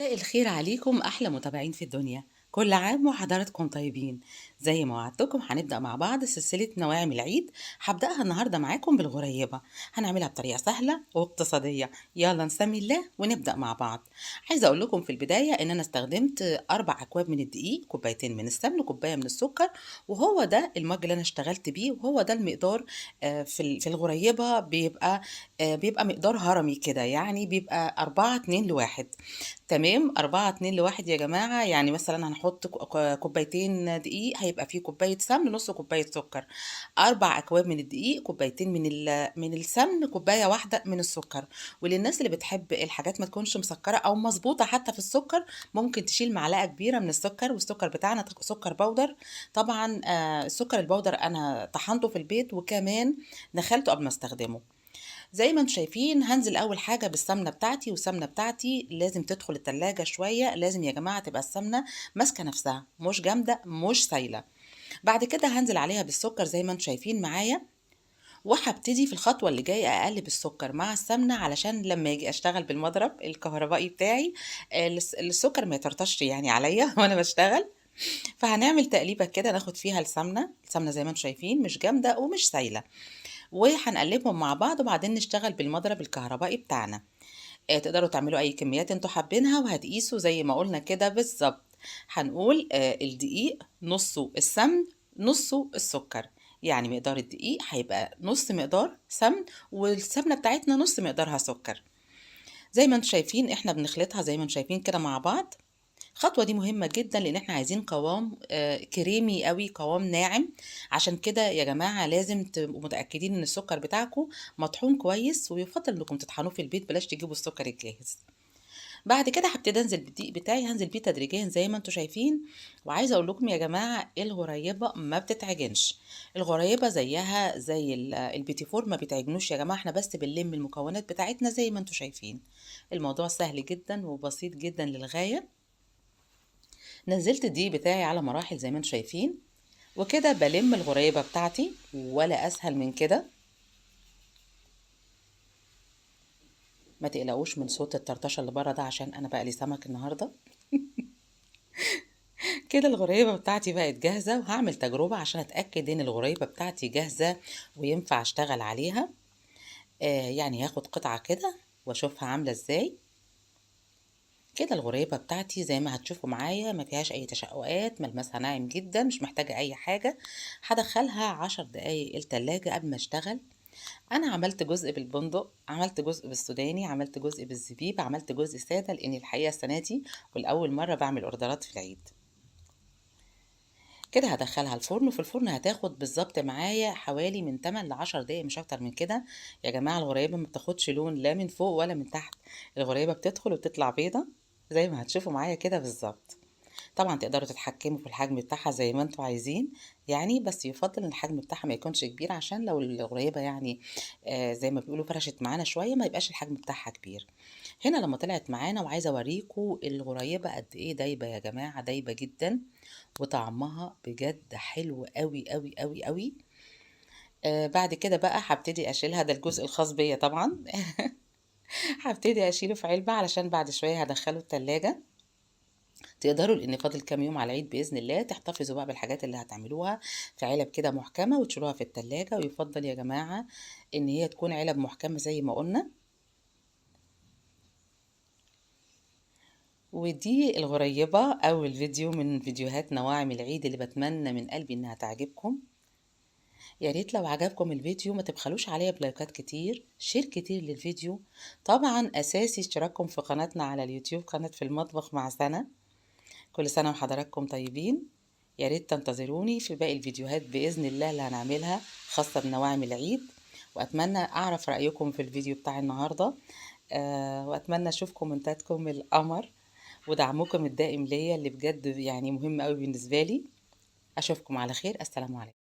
مساء الخير عليكم أحلى متابعين في الدنيا. كل عام وحضراتكم طيبين. زي ما وعدتكم هنبدأ مع بعض سلسلة نواعم العيد. هبدأها النهاردة معاكم بالغريبة. هنعملها بطريقة سهلة واقتصادية. يلا نسمي الله ونبدأ مع بعض. عايزة أقول لكم في البداية إن أنا استخدمت 4 أكواب من الدقيق، كوبايتين من السمن، كوباية من السكر، وهو ده المج اللي أنا اشتغلت بيه، وهو ده المقدار. في الغريبة بيبقى مقدار هرمي كده، يعني بيبقى 4-2 لواحد. تمام، 4-2 لواحد يا جماعة. يعني مثلا هنحط كوبايتين دقيق، هيبقى فيه كوباية سمن، نص كوباية سكر. 4 أكواب من الدقيق، كوبايتين من السمن، كوباية واحدة من السكر. وللناس اللي بتحب الحاجات ما تكونش مسكرة أو مظبوطة حتى في السكر، ممكن تشيل معلقة كبيرة من السكر، والسكر بتاعنا سكر بودر. طبعا السكر البودر أنا طحنته في البيت، وكمان نخلته قبل ما استخدمه. زي ما انتم شايفين هنزل اول حاجه بالسمنه بتاعتي، والسمنه بتاعتي لازم تدخل التلاجة شويه، لازم يا جماعه تبقى السمنه ماسكه نفسها، مش جامده مش سايله. بعد كده هنزل عليها بالسكر زي ما انتم شايفين معايا. وهبتدي في الخطوه اللي جايه اقلب السكر مع السمنه، علشان لما اجي اشتغل بالمضرب الكهربائي بتاعي السكر ما يطرطش يعني عليا وانا بشتغل. فهنعمل تقليبه كده، ناخد فيها السمنه زي ما انتم شايفين مش جامده ومش سايله. وهنقلبهم مع بعض، وبعدين نشتغل بالمضرب الكهربائي بتاعنا. تقدروا تعملوا اي كميات انتوا حابينها، وهتقيسوا زي ما قلنا كده بالظبط. هنقول الدقيق نصه السمن، نصه السكر. يعني مقدار الدقيق هيبقى نص مقدار سمن، والسمنة بتاعتنا نص مقدارها سكر. زي ما انتم شايفين احنا بنخلطها زي ما انتم شايفين كده مع بعض. الخطوة دي مهمة جدا، لان احنا عايزين قوام كريمي قوي، قوام ناعم. عشان كده يا جماعة لازم تبقوا متأكدين ان السكر بتاعكم مطحون كويس، ويفضل انكم تطحنوه في البيت، بلاش تجيبوا السكر الجاهز. بعد كده هبتدي انزل بالدقيق بتاعي، هنزل بيه تدريجيا زي ما انتم شايفين. وعايزه اقول لكم يا جماعه الغريبه ما بتتعجنش. الغريبه زيها زي البيتي فور، ما بيتعجنوش يا جماعه، احنا بس بنلم المكونات بتاعتنا زي ما انتم شايفين. الموضوع سهل جدا وبسيط جدا للغايه. نزلت الدقيق بتاعي على مراحل زي ما انتم شايفين، وكده بلم الغريبة بتاعتي، ولا اسهل من كده. ما تقلقوش من صوت الطرطشة اللي بره ده، عشان انا بقلي سمك النهاردة. كده الغريبة بتاعتي بقت جاهزة، وهعمل تجربة عشان اتأكد ان الغريبة بتاعتي جاهزة وينفع اشتغل عليها. يعني هاخد قطعة كده واشوفها عاملة ازاي. كده الغريبة بتاعتي زي ما هتشوفوا معايا ما فيهاش اي تشققات، ملمسها ناعم جدا، مش محتاجة اي حاجة. هدخلها 10 دقايق التلاجة قبل ما اشتغل. انا عملت جزء بالبندق، عملت جزء بالسوداني، عملت جزء بالزبيب، عملت جزء سادة، لاني الحقيقة السنة دي والأول مرة بعمل اوردرات في العيد. كده هدخلها الفرن، وفي الفرن هتاخد بالظبط معايا حوالي من 8 ل 10 دقايق، مش اكتر من كده. يا جماعة الغريبة ما بتاخدش لون لا من فوق ولا من تحت. الغريبة بتدخل وتطلع بيضة زي ما هتشوفوا معايا كده بالظبط. طبعا تقدروا تتحكموا في الحجم بتاعها زي ما انتوا عايزين. يعني بس يفضل ان الحجم بتاعها ما يكونش كبير، عشان لو القريبة يعني زي ما بيقولوا فرشت معانا شوية، ما يبقاش الحجم بتاعها كبير. هنا لما طلعت معانا، وعايزة اوريكم الغريبة قد ايه دايبة يا جماعة، دايبة جدا. وطعمها بجد حلو قوي قوي قوي قوي. بعد كده بقى هبتدي اشيلها، ده الجزء الخاص بيا طبعا. هبتدي اشيله في علبة، علشان بعد شوية هدخله التلاجة. تقدروا لان فاضل كام يوم على العيد باذن الله، تحتفظوا بقى بالحاجات اللي هتعملوها في علب كده محكمه، وتشيلوها في التلاجة. ويفضل يا جماعه ان هي تكون علب محكمه زي ما قلنا. ودي الغريبه اول فيديو من فيديوهات نواعم العيد، اللي بتمنى من قلبي انها تعجبكم. يا ريت لو عجبكم الفيديو ما تبخلوش عليا بلايكات كتير، شير كتير للفيديو. طبعا اساسي اشتراككم في قناتنا على اليوتيوب، قناه في المطبخ مع سنه. كل سنة وحضراتكم طيبين. يا ريت تنتظروني في باقي الفيديوهات بإذن الله اللي هنعملها خاصة بنواعم العيد. وأتمنى أعرف رأيكم في الفيديو بتاع النهاردة. وأتمنى أشوف كومنتاتكم القمر، ودعمكم الدائم ليا اللي بجد يعني مهم قوي بالنسبة لي. أشوفكم على خير، السلام عليكم.